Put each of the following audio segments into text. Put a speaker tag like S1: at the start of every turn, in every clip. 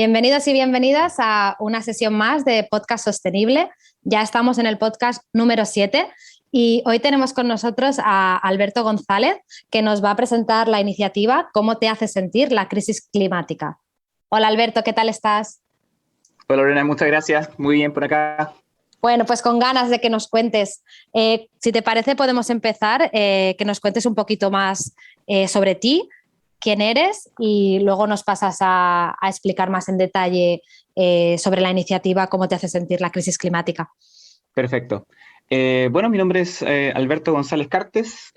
S1: Bienvenidos y bienvenidas a una sesión más de Podcast Sostenible. Ya estamos en el podcast número 7 y hoy tenemos con nosotros a Alberto González, que nos va a presentar la iniciativa ¿Cómo te hace sentir la crisis climática? Hola Alberto, ¿qué tal estás?
S2: Hola Lorena, muchas gracias. Muy bien por acá.
S1: Bueno, pues con ganas de que nos cuentes. Si te parece, podemos empezar, que nos cuentes un poquito más sobre ti, quién eres, y luego nos pasas a explicar más en detalle sobre la iniciativa, cómo te hace sentir la crisis climática.
S2: Perfecto. Bueno, mi nombre es Alberto González Cartes,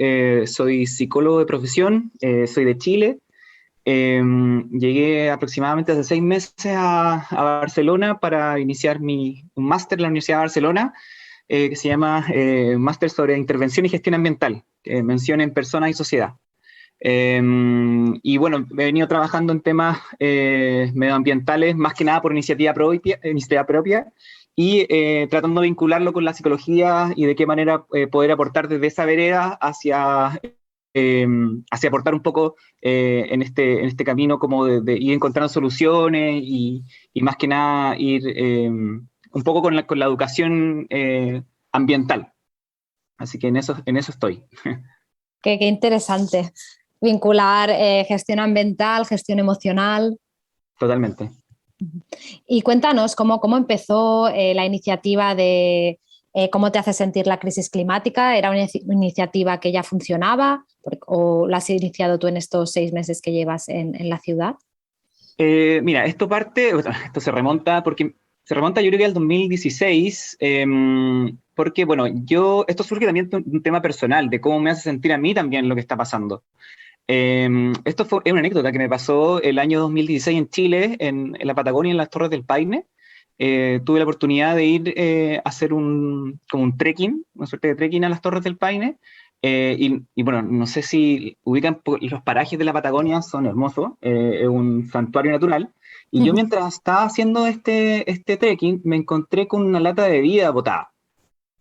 S2: soy psicólogo de profesión, soy de Chile. Llegué aproximadamente hace 6 meses a Barcelona para iniciar un máster en la Universidad de Barcelona, que se llama Máster sobre Intervención y Gestión Ambiental, mención en personas y sociedad. Y bueno, he venido trabajando en temas medioambientales, más que nada por iniciativa propia y tratando de vincularlo con la psicología y de qué manera poder aportar desde esa vereda hacia aportar un poco en este camino como de ir encontrando soluciones y más que nada ir un poco con la educación ambiental. Así que en eso estoy.
S1: Qué interesante. Vincular gestión ambiental, gestión emocional.
S2: Totalmente.
S1: Y cuéntanos cómo empezó la iniciativa de cómo te hace sentir la crisis climática. ¿Era una iniciativa que ya funcionaba o la has iniciado tú en estos 6 meses que llevas en la ciudad?
S2: Mira, esto se remonta yo creo que al 2016, porque bueno, esto surge también de un tema personal, de cómo me hace sentir a mí también lo que está pasando. Es una anécdota que me pasó el año 2016 en Chile, en la Patagonia, en las Torres del Paine. Tuve la oportunidad de ir a hacer como un trekking, una suerte de trekking a las Torres del Paine. Y bueno, no sé si ubican los parajes de la Patagonia, son hermosos, es un santuario natural. Y yo mientras estaba haciendo este trekking, me encontré con una lata de bebida botada.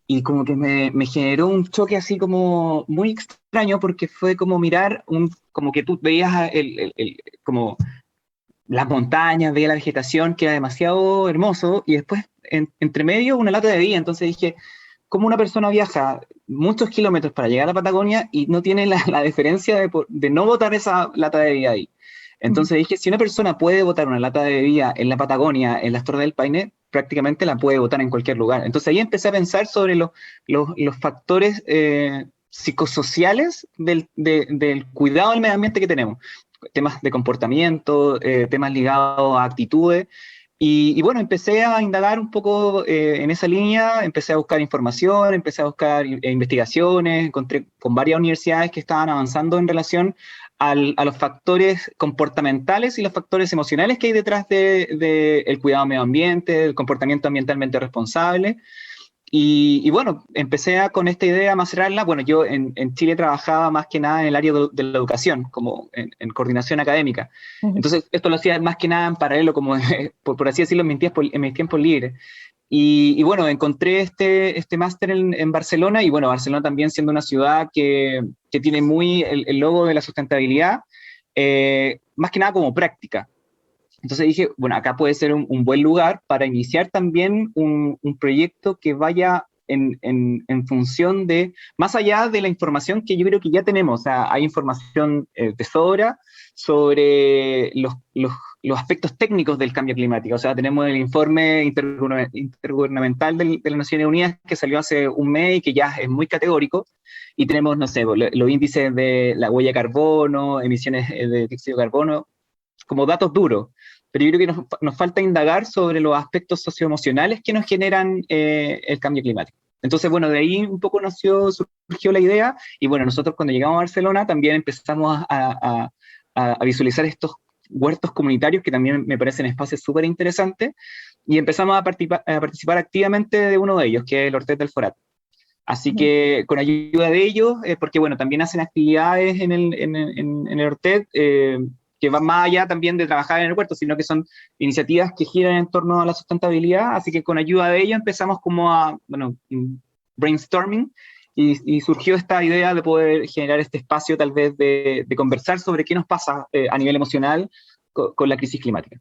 S2: Y como que me generó un choque así como muy extraño, porque fue como mirar, como que tú veías como las montañas, veía la vegetación, que era demasiado hermoso, y después, entre medio, una lata de bebida. Entonces dije, ¿cómo una persona viaja muchos kilómetros para llegar a la Patagonia y no tiene la deferencia de no botar esa lata de bebida ahí? Entonces dije, si una persona puede botar una lata de bebida en la Patagonia, en las Torres del Paine, prácticamente la puede botar en cualquier lugar. Entonces ahí empecé a pensar sobre los factores psicosociales del cuidado del medio ambiente que tenemos. Temas de comportamiento, temas ligados a actitudes. Y bueno, empecé a indagar un poco en esa línea, empecé a buscar información, empecé a buscar investigaciones, encontré con varias universidades que estaban avanzando en relación a los factores comportamentales y los factores emocionales que hay detrás del cuidado medio ambiente, del comportamiento ambientalmente responsable. Y bueno, con esta idea a macerarla. Bueno, yo en Chile trabajaba más que nada en el área de la educación, como en coordinación académica. Entonces, esto lo hacía más que nada en paralelo, como por así decirlo, en mis tiempos libres. Y bueno, encontré este máster en Barcelona, y bueno, Barcelona también siendo una ciudad que tiene muy el logo de la sustentabilidad, más que nada como práctica. Entonces dije, bueno, acá puede ser un buen lugar para iniciar también un proyecto que vaya en función de, más allá de la información que yo creo que ya tenemos. O sea, hay información de sobra sobre los aspectos técnicos del cambio climático. O sea, tenemos el informe intergubernamental de las Naciones Unidas que salió hace un mes y que ya es muy categórico. Y tenemos, no sé, los índices de la huella de carbono, emisiones de dióxido de carbono, como datos duros. Pero yo creo que nos falta indagar sobre los aspectos socioemocionales que nos generan el cambio climático. Entonces, bueno, de ahí un poco surgió la idea. Y bueno, nosotros cuando llegamos a Barcelona también empezamos a visualizar estos huertos comunitarios, que también me parecen espacios súper interesantes, y empezamos a participar activamente de uno de ellos, que es el Hortet del Forat. Así que con ayuda de ellos, porque bueno, también hacen actividades en el Hortet, que van más allá también de trabajar en el huerto, sino que son iniciativas que giran en torno a la sustentabilidad. Así que con ayuda de ellos empezamos como brainstorming, y surgió esta idea de poder generar este espacio tal vez de conversar sobre qué nos pasa a nivel emocional con la crisis climática.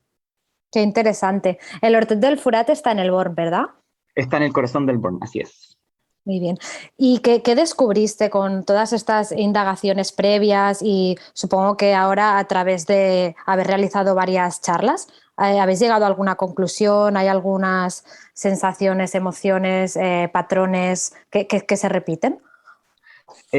S1: Qué interesante. El Hortet del Furat está en el Born, ¿verdad?
S2: Está en el corazón del Born, así es.
S1: Muy bien. ¿Y qué descubriste con todas estas indagaciones previas y supongo que ahora a través de haber realizado varias charlas, habéis llegado a alguna conclusión? ¿Hay algunas sensaciones, emociones, patrones que se repiten?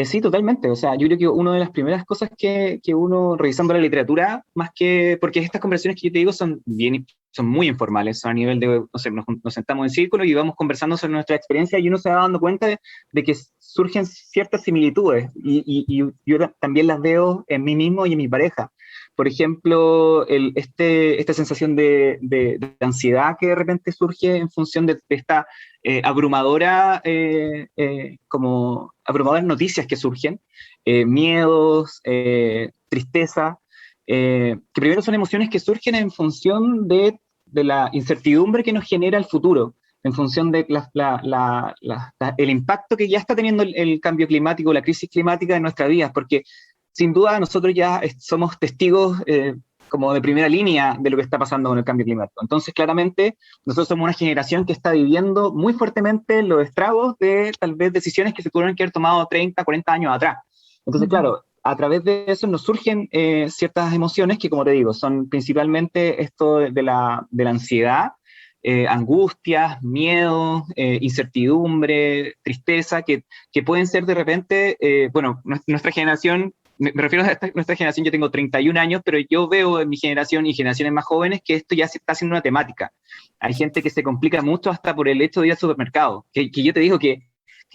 S2: Sí, totalmente. O sea, yo creo que una de las primeras cosas que uno, revisando la literatura, más que, porque estas conversaciones que yo te digo son muy informales, son a nivel de, no sé, nos sentamos en círculo y vamos conversando sobre nuestra experiencia y uno se va dando cuenta de que surgen ciertas similitudes y yo también las veo en mí mismo y en mi pareja. Por ejemplo, esta sensación de ansiedad que de repente surge en función de esta como abrumadoras noticias que surgen, miedos, tristeza, que primero son emociones que surgen en función de la incertidumbre que nos genera el futuro, en función de el impacto que ya está teniendo el cambio climático, la crisis climática en nuestras vidas, porque sin duda nosotros ya somos testigos como de primera línea de lo que está pasando con el cambio climático. Entonces, claramente, nosotros somos una generación que está viviendo muy fuertemente los estragos de tal vez decisiones que se tuvieron que haber tomado 30, 40 años atrás. Entonces, claro, a través de eso nos surgen ciertas emociones que, como te digo, son principalmente esto de la ansiedad, angustias, miedo, incertidumbre, tristeza, que pueden ser de repente, bueno, nuestra generación, me refiero a nuestra generación, yo tengo 31 años, pero yo veo en mi generación y generaciones más jóvenes que esto ya se está haciendo una temática. Hay gente que se complica mucho hasta por el hecho de ir al supermercado, que yo te digo que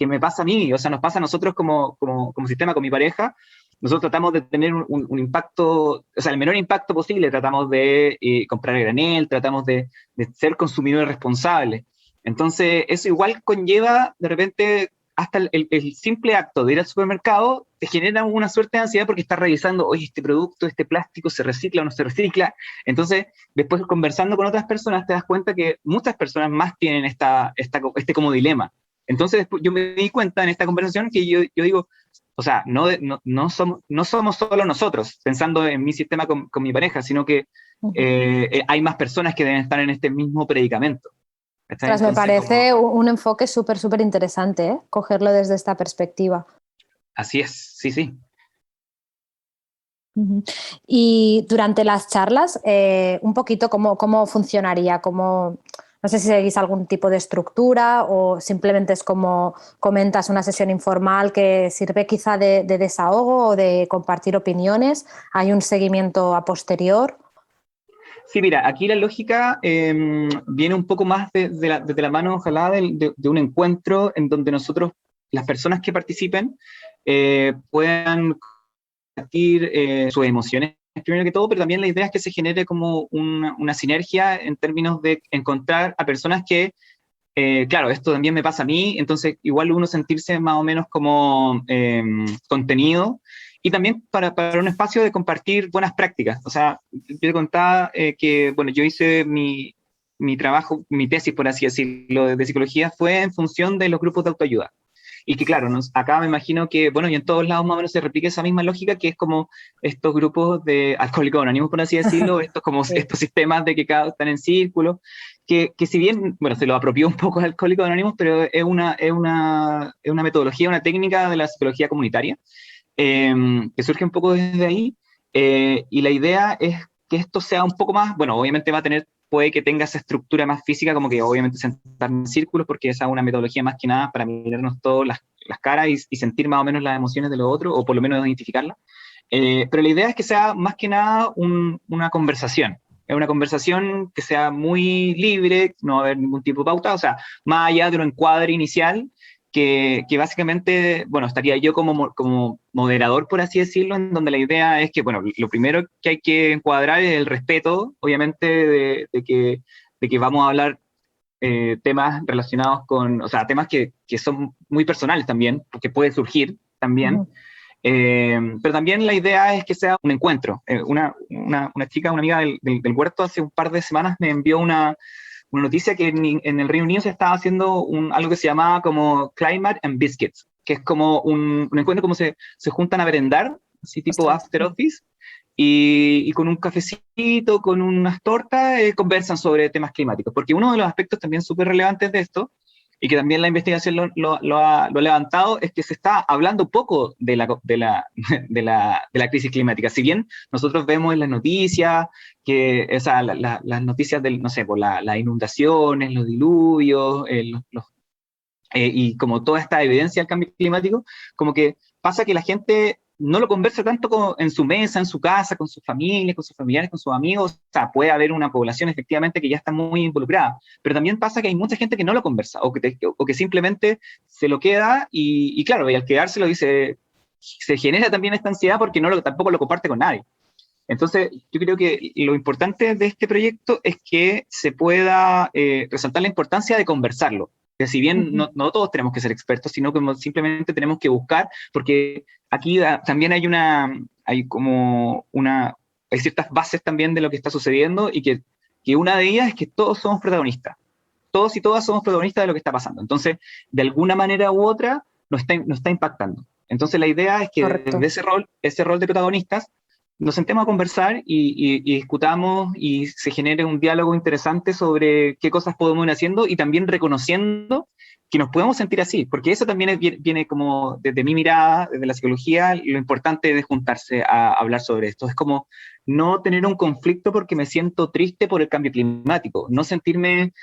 S2: me pasa a mí, o sea, nos pasa a nosotros como sistema, con mi pareja. Nosotros tratamos de tener un impacto, o sea, el menor impacto posible, tratamos de comprar a granel, tratamos de ser consumidores responsables. Entonces, eso igual conlleva, de repente, hasta el simple acto de ir al supermercado, te genera una suerte de ansiedad porque estás revisando, oye, este producto, este plástico, ¿se recicla o no se recicla? Entonces, después conversando con otras personas, te das cuenta que muchas personas más tienen este como dilema. Entonces, yo me di cuenta en esta conversación que yo digo, o sea, no somos solo nosotros, pensando en mi sistema con mi pareja, sino que hay más personas que deben estar en este mismo predicamento.
S1: Tras, me parece un enfoque súper interesante, ¿eh? Cogerlo desde esta perspectiva.
S2: Así es, sí, sí.
S1: Y durante las charlas, un poquito cómo funcionaría, no sé si seguís algún tipo de estructura o simplemente es como comentas una sesión informal que sirve quizá de desahogo o de compartir opiniones. ¿Hay un seguimiento a posterior?
S2: Sí, mira, aquí la lógica viene un poco más desde la mano, ojalá, de un encuentro en donde nosotros, las personas que participen, puedan compartir sus emociones primero que todo, pero también la idea es que se genere como una sinergia en términos de encontrar a personas que, claro, esto también me pasa a mí, entonces igual uno sentirse más o menos como contenido, y también para un espacio de compartir buenas prácticas. O sea, yo te contaba que, bueno, yo hice mi trabajo, mi tesis, por así decirlo, de psicología, fue en función de los grupos de autoayuda. Y que claro, acá me imagino que, bueno, y en todos lados más o menos se replica esa misma lógica, que es como estos grupos de alcohólicos anónimos, por así decirlo,
S1: Sí.
S2: estos sistemas de que cada uno están en círculo, que si bien, bueno, se lo apropió un poco a Alcohólicos Anónimos, pero es una metodología, una técnica de la psicología comunitaria, que surge un poco desde ahí, y la idea es que esto sea un poco más, bueno, obviamente puede que tenga esa estructura más física, como que obviamente sentar en círculos, porque esa es una metodología más que nada para mirarnos todas las caras y sentir más o menos las emociones de los otros, o por lo menos identificarlas. Pero la idea es que sea más que nada una conversación. Es una conversación que sea muy libre, no va a haber ningún tipo de pauta, o sea, más allá de un encuadre inicial, que básicamente, bueno, estaría yo como moderador, por así decirlo, en donde la idea es que, bueno, lo primero que hay que encuadrar es el respeto, obviamente, de que vamos a hablar temas relacionados con, o sea, temas que son muy personales también, porque puede surgir también. Pero también la idea es que sea un encuentro. Una chica, una amiga del huerto, hace un par de semanas me envió una noticia que en el Reino Unido se estaba haciendo algo que se llamaba como Climate and Biscuits, que es como un encuentro como se juntan a merendar, así tipo
S1: Ostras.
S2: after office, y con un cafecito, con unas tortas, conversan sobre temas climáticos. Porque uno de los aspectos también súper relevantes de esto, y que también la investigación lo ha levantado, es que se está hablando poco de la crisis climática. Si bien nosotros vemos en las noticias, o sea, las noticias del, no sé, por las inundaciones, los diluvios, y como toda esta evidencia del cambio climático, como que pasa que la gente no lo conversa tanto en su mesa, en su casa, con sus familias, con sus familiares, con sus amigos. O sea, puede haber una población efectivamente que ya está muy involucrada, pero también pasa que hay mucha gente que no lo conversa, o que simplemente se lo queda, y claro, y al quedárselo dice, se genera también esta ansiedad porque tampoco lo comparte con nadie. Entonces, yo creo que lo importante de este proyecto es que se pueda resaltar la importancia de conversarlo. Que si bien no todos tenemos que ser expertos, sino que simplemente tenemos que buscar, porque aquí también hay ciertas bases también de lo que está sucediendo, y que una de ellas es que todos somos protagonistas. Todos y todas somos protagonistas de lo que está pasando. Entonces, de alguna manera u otra, nos está impactando. Entonces, la idea es que
S1: Correcto.
S2: desde ese rol de protagonistas, nos sentemos a conversar y discutamos, y se genere un diálogo interesante sobre qué cosas podemos ir haciendo, y también reconociendo que nos podemos sentir así, porque eso también viene como desde mi mirada, desde la psicología, lo importante de juntarse a hablar sobre esto. Es como no tener un conflicto porque me siento triste por el cambio climático, no sentirme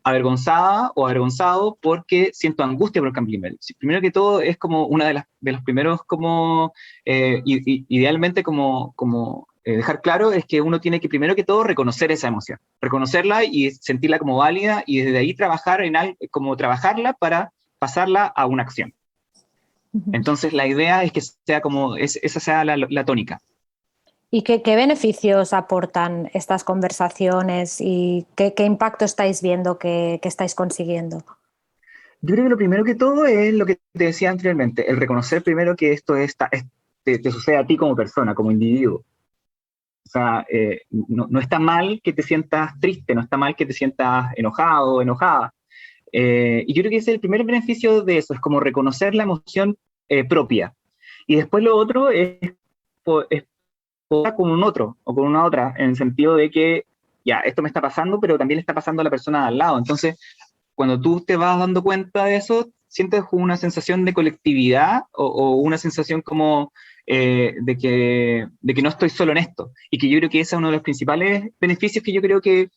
S2: avergonzada o avergonzado porque siento angustia por el cambio climático. Primero que todo, es como una de los primeros, como idealmente, como dejar claro, es que uno tiene que primero que todo reconocer esa emoción, reconocerla y sentirla como válida, y desde ahí trabajar como trabajarla para pasarla a una acción. Entonces la idea es que sea esa sea la tónica.
S1: ¿Y qué beneficios aportan estas conversaciones y qué impacto estáis viendo que estáis consiguiendo?
S2: Yo creo que lo primero que todo es lo que te decía anteriormente, el reconocer primero que esto te sucede a ti como persona, como individuo. O sea, no está mal que te sientas triste, no está mal que te sientas enojado o enojada. Y yo creo que ese es el primer beneficio de eso, es como reconocer la emoción propia. Y después lo otro es poder con un otro o con una otra, en el sentido de que, ya, esto me está pasando, pero también le está pasando a la persona de al lado. Entonces, cuando tú te vas dando cuenta de eso, sientes una sensación de colectividad, o una sensación como de que no estoy solo en esto. Y que yo creo que ese es uno de los principales beneficios que yo creo que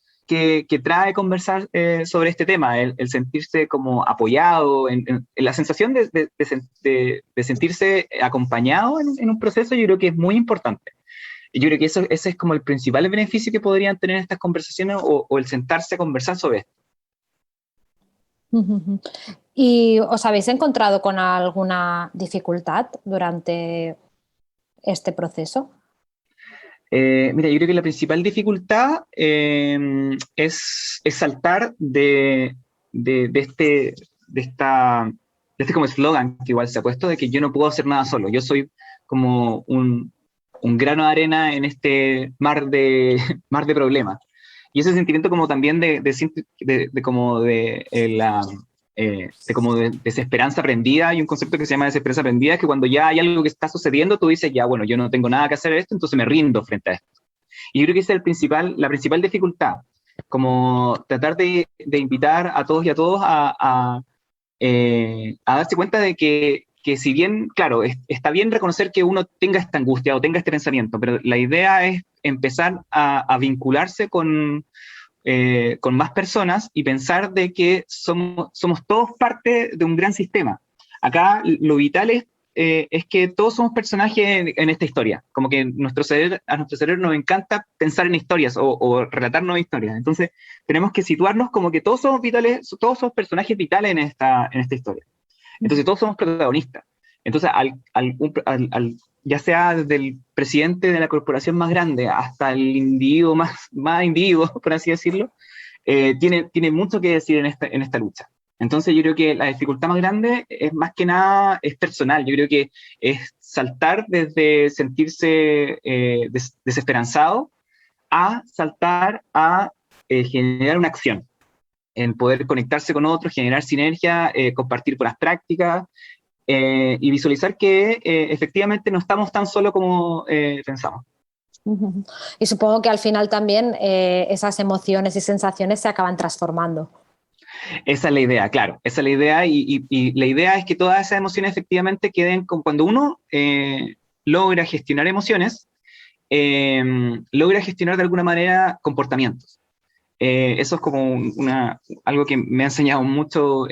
S2: trae conversar sobre este tema, el sentirse como apoyado, en la sensación de sentirse acompañado en un proceso. Yo creo que es muy importante. Y yo creo que ese es como el principal beneficio que podrían tener estas conversaciones, o el sentarse a conversar sobre esto.
S1: ¿Y os habéis encontrado con alguna dificultad durante este proceso?
S2: Mira, yo creo que la principal dificultad es saltar de este como eslogan que igual se ha puesto, de que yo no puedo hacer nada solo. Yo soy como un grano de arena en este mar de problemas. Y ese sentimiento como también como de desesperanza aprendida. Hay un concepto que se llama desesperanza aprendida, que cuando ya hay algo que está sucediendo, tú dices, ya, bueno, yo no tengo nada que hacer en esto, entonces me rindo frente a esto. Y yo creo que esa es la principal dificultad, como tratar de invitar a todos y a todos a darse cuenta de que si bien, claro, está bien reconocer que uno tenga esta angustia o tenga este pensamiento, pero la idea es empezar a vincularse con más personas, y pensar de que somos todos parte de un gran sistema. Acá lo vital es que todos somos personajes en esta historia, como que a nuestro cerebro nos encanta pensar en historias, o relatar nuevas historias. Entonces tenemos que situarnos como que todos somos vitales, todos somos personajes vitales en esta historia. Entonces todos somos protagonistas. Entonces, ya sea desde el presidente de la corporación más grande hasta el individuo más individuo, por así decirlo, tiene mucho que decir en esta lucha. Entonces yo creo que la dificultad más grande es, más que nada, es personal. Yo creo que es saltar desde sentirse desesperanzado, a saltar a generar una acción, en poder conectarse con otros, generar sinergia, compartir buenas prácticas, y visualizar que efectivamente no estamos tan solos como pensamos.
S1: Ujú. Y supongo que al final también esas emociones y sensaciones se acaban transformando.
S2: Esa es la idea, claro, esa es la idea y la idea es que todas esas emociones efectivamente queden con, cuando uno logra gestionar emociones, logra gestionar de alguna manera comportamientos. Eso es como algo que me ha enseñado mucho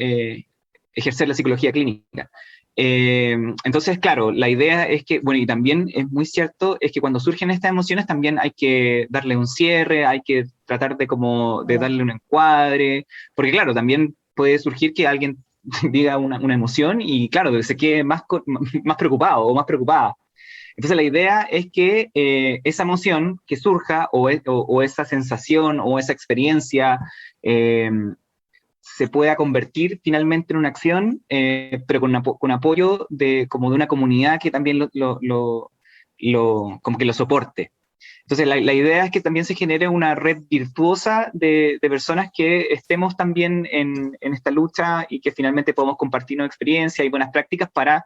S2: ejercer la psicología clínica. Entonces, claro, la idea es que, bueno, y también es muy cierto, es que cuando surgen estas emociones también hay que darle un cierre, hay que tratar de como de darle un encuadre, porque claro, también puede surgir que alguien diga una emoción y claro, se quede más preocupado o más preocupada. Entonces la idea es que esa emoción que surja o esa sensación o esa experiencia eh, se pueda convertir finalmente en una acción, pero con apoyo como de una comunidad que también como que lo soporte. Entonces la idea es que también se genere una red virtuosa de personas que estemos también en esta lucha y que finalmente podamos compartirnos experiencias y buenas prácticas para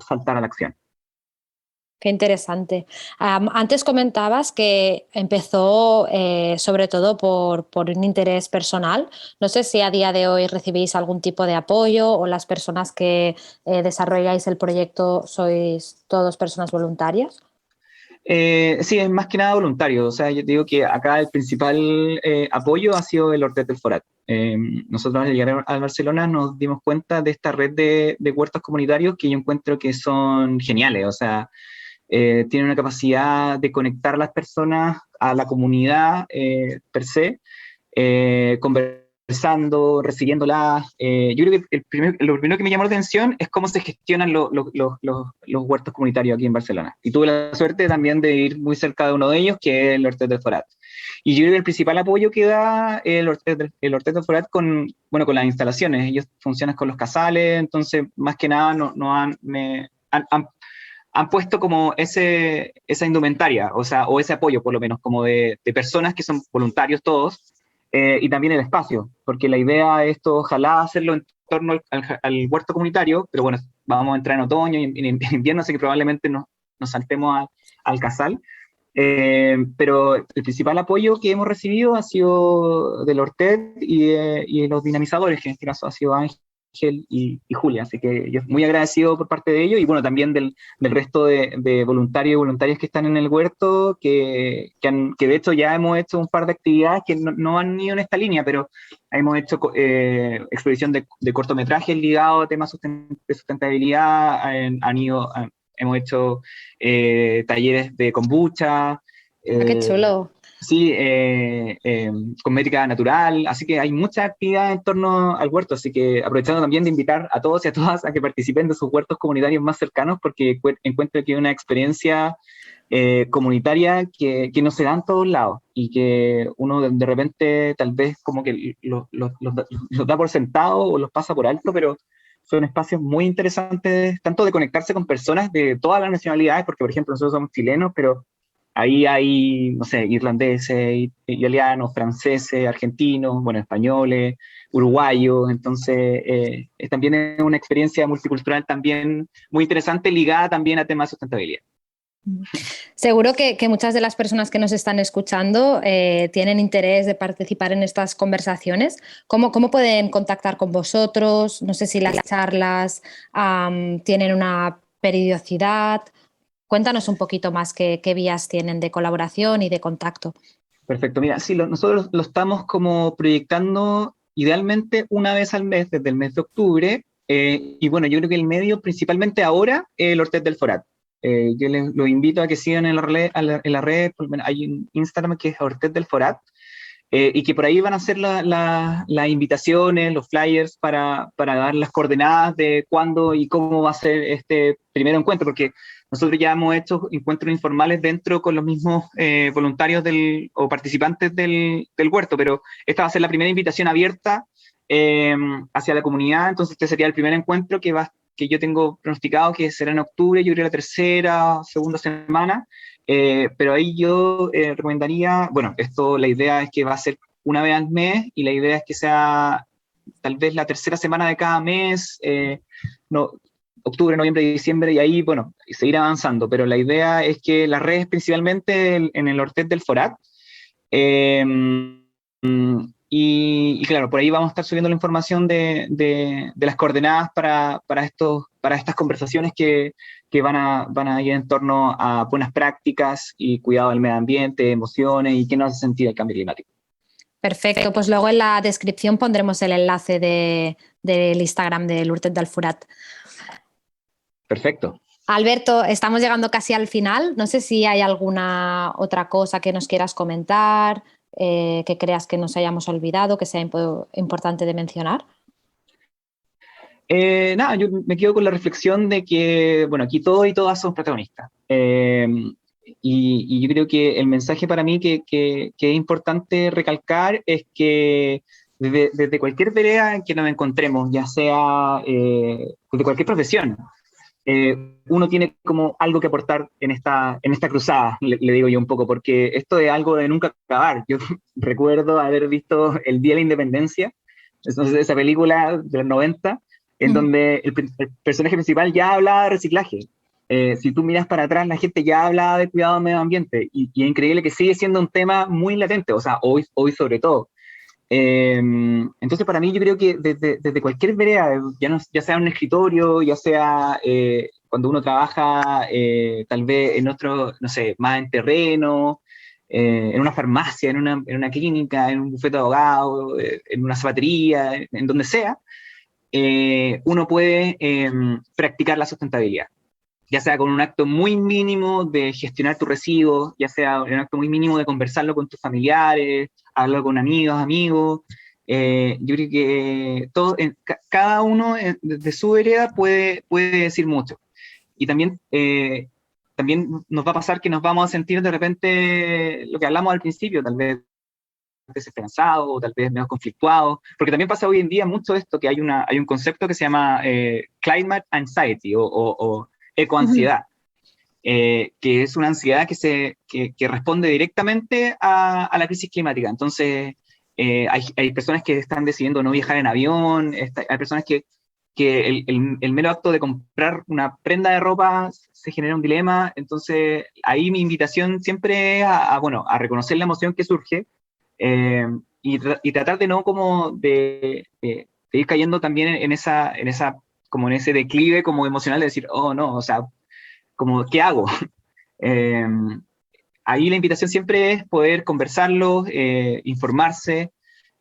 S2: saltar a la acción.
S1: Qué interesante. Antes comentabas que empezó sobre todo por un interés personal. No sé si a día de hoy recibís algún tipo de apoyo o las personas que desarrolláis el proyecto sois todos personas voluntarias.
S2: Sí, es más que nada voluntario. O sea, yo te digo que acá el principal apoyo ha sido el Hortet del Forat. Nosotros al llegar a Barcelona nos dimos cuenta de esta red de huertos comunitarios que yo encuentro que son geniales. O sea, tienen una capacidad de conectar a las personas a la comunidad per se, conversando, recibiéndolas. Yo creo que lo primero que me llamó la atención es cómo se gestionan los huertos comunitarios aquí en Barcelona. Y tuve la suerte también de ir muy cerca de uno de ellos, que es el Hortet del Forat. Y yo creo que el principal apoyo que da el Hortet del Forat bueno, con las instalaciones. Ellos funcionan con los casales, entonces más que nada no han puesto como esa indumentaria, o sea, o ese apoyo por lo menos, como de personas que son voluntarios todos, y también el espacio, porque la idea es esto, ojalá hacerlo en torno al huerto comunitario, pero bueno, vamos a entrar en otoño y en invierno, así que probablemente nos saltemos al casal. Pero el principal apoyo que hemos recibido ha sido del Hortet y de los dinamizadores, que en este caso ha sido Ángel y Julia, así que yo muy agradecido por parte de ellos y bueno, también del resto de voluntarios y voluntarias que están en el huerto, que de hecho ya hemos hecho un par de actividades que no han ido en esta línea, pero hemos hecho exposición de cortometrajes ligados a temas de sustentabilidad, hemos hecho talleres de kombucha,
S1: Qué chulo.
S2: sí, cosmética natural, así que hay mucha actividad en torno al huerto, así que aprovechando también de invitar a todos y a todas a que participen de sus huertos comunitarios más cercanos, porque encuentro que es una experiencia comunitaria que no se da en todos lados y que uno de repente tal vez como que los da por sentado o los pasa por alto, pero son espacios muy interesantes, tanto de conectarse con personas de todas las nacionalidades, porque por ejemplo nosotros somos chilenos, pero ahí hay, no sé, irlandeses, italianos, franceses, argentinos, bueno, españoles, uruguayos, entonces también es una experiencia multicultural también muy interesante, ligada también a temas de sustentabilidad.
S1: Seguro que muchas de las personas que nos están escuchando tienen interés de participar en estas conversaciones. ¿Cómo pueden contactar con vosotros? No sé si las charlas tienen una periodicidad. Cuéntanos un poquito más qué vías tienen de colaboración y de contacto.
S2: Perfecto, mira, sí, nosotros lo estamos como proyectando idealmente una vez al mes, desde el mes de octubre, y bueno, yo creo que el medio principalmente ahora es el Hortet del Forat. Yo les los invito a que sigan en la red, hay un Instagram que es Hortet del Forat, y que por ahí van a hacer las invitaciones, los flyers para dar las coordenadas de cuándo y cómo va a ser este primer encuentro, porque nosotros ya hemos hecho encuentros informales dentro con los mismos voluntarios o participantes del huerto, pero esta va a ser la primera invitación abierta hacia la comunidad, entonces este sería el primer encuentro que yo tengo pronosticado que será en octubre, yo creo la tercera, segunda semana, pero ahí yo recomendaría, bueno, la idea es que va a ser una vez al mes y la idea es que sea tal vez la tercera semana de cada mes, no, octubre, noviembre y diciembre, y ahí, bueno, seguir avanzando, pero la idea es que las redes, principalmente en el Ortet del Forat, eh, y claro, por ahí vamos a estar subiendo la información de las coordenadas para estas conversaciones que van a ir en torno a buenas prácticas y cuidado del medio ambiente, emociones y qué nos hace sentir el cambio climático.
S1: Perfecto, pues luego en la descripción pondremos el enlace del Instagram del Urtet del Forat.
S2: Perfecto.
S1: Alberto, estamos llegando casi al final. No sé si hay alguna otra cosa que nos quieras comentar, que creas que nos hayamos olvidado, que sea importante de mencionar.
S2: Nada, yo me quedo con la reflexión de que, bueno, aquí todos y todas son protagonistas. Y yo creo que el mensaje para mí que es importante recalcar es que desde cualquier vereda en que nos encontremos, ya sea de cualquier profesión, uno tiene como algo que aportar en esta cruzada, le digo yo un poco, porque esto es algo de nunca acabar. Yo recuerdo haber visto El Día de la Independencia, entonces esa película de los 90, en donde el personaje principal ya hablaba de reciclaje. Si tú miras para atrás, la gente ya hablaba de cuidado del medio ambiente, y es increíble que sigue siendo un tema muy latente, o sea, hoy sobre todo. Entonces, para mí, yo creo que desde cualquier vereda, ya sea en un escritorio, ya sea cuando uno trabaja tal vez en otro, no sé, más en terreno, en una farmacia, en una clínica, en un bufete de abogados, en una zapatería, en donde sea, uno puede practicar la sustentabilidad, ya sea con un acto muy mínimo de gestionar tus residuos, ya sea un acto muy mínimo de conversarlo con tus familiares, hablarlo con amigos. Yo creo que cada uno de su vereda puede decir mucho. Y también nos va a pasar que nos vamos a sentir de repente, lo que hablamos al principio, tal vez desesperanzados, o tal vez menos conflictuados, porque también pasa hoy en día mucho esto, que hay un concepto que se llama climate anxiety o ecoansiedad, que es una ansiedad que responde directamente a la crisis climática. Entonces, hay personas que están decidiendo no viajar en avión, hay personas que el mero acto de comprar una prenda de ropa se genera un dilema. Entonces, ahí mi invitación siempre es bueno, a reconocer la emoción que surge, eh, y tratar de no como de ir cayendo también como en ese declive como emocional de decir, oh no, o sea, como, ¿qué hago? Eh, Ahí la invitación siempre es poder conversarlo, informarse,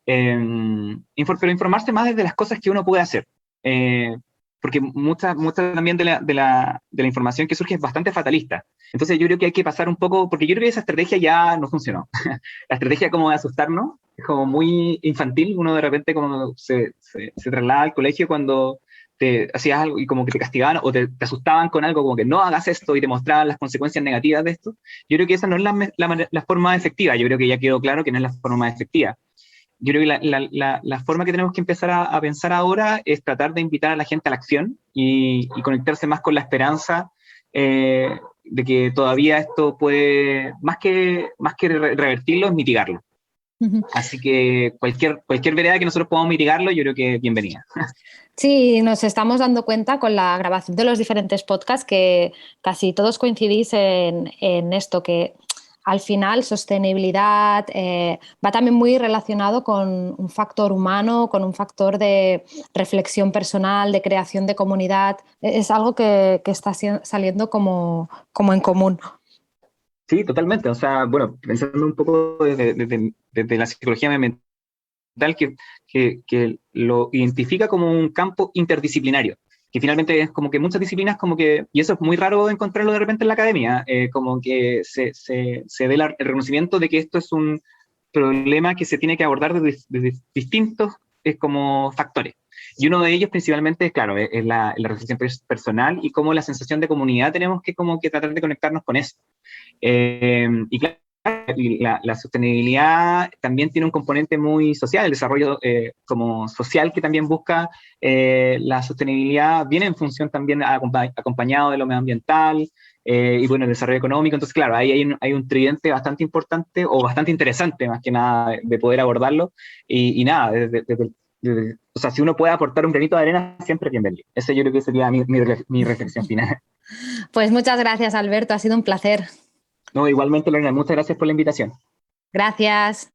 S2: pero informarse más desde las cosas que uno puede hacer. Eh, Porque mucha también de la información que surge es bastante fatalista. Entonces yo creo que hay que pasar un poco, porque yo creo que esa estrategia ya no funcionó. La estrategia como de asustarnos es como muy infantil. Uno de repente como se traslada al colegio cuando te hacías algo y como que te castigaban o te asustaban con algo como que no hagas esto y te mostraban las consecuencias negativas de esto. Yo creo que esa no es la forma efectiva. Yo creo que ya quedó claro que no es la forma más efectiva. Yo creo que la forma que tenemos que empezar a pensar ahora es tratar de invitar a la gente a la acción y conectarse más con la esperanza, de que todavía esto puede, más que revertirlo, es mitigarlo. Así que cualquier vereda que nosotros podamos mitigarlo, yo creo que es bienvenida.
S1: Sí, nos estamos dando cuenta con la grabación de los diferentes podcasts que casi todos coincidís en esto, que al final sostenibilidad va también muy relacionado con un factor humano, con un factor de reflexión personal, de creación de comunidad. Es algo que está saliendo como en común.
S2: Sí, totalmente. O sea, bueno, pensando un poco desde la psicología mental, que lo identifica como un campo interdisciplinario, que finalmente es como que muchas disciplinas, como que, y eso es muy raro encontrarlo de repente en la academia, como que se dé el reconocimiento de que esto es un problema que se tiene que abordar desde distintos como factores. Y uno de ellos principalmente, claro, es la reflexión personal y cómo la sensación de comunidad tenemos que como que tratar de conectarnos con eso. Y claro, la sostenibilidad también tiene un componente muy social, el desarrollo como social que también busca la sostenibilidad, viene en función también acompañado de lo medioambiental, y bueno, el desarrollo económico. Entonces, claro, ahí hay un tridente bastante importante o bastante interesante, más que nada, de poder abordarlo. Y nada, desde O sea, si uno puede aportar un granito de arena, siempre es bienvenido. Ese yo creo que sería mi reflexión final.
S1: Pues muchas gracias, Alberto, ha sido un placer.
S2: No, igualmente, Lorena, muchas gracias por la invitación.
S1: Gracias.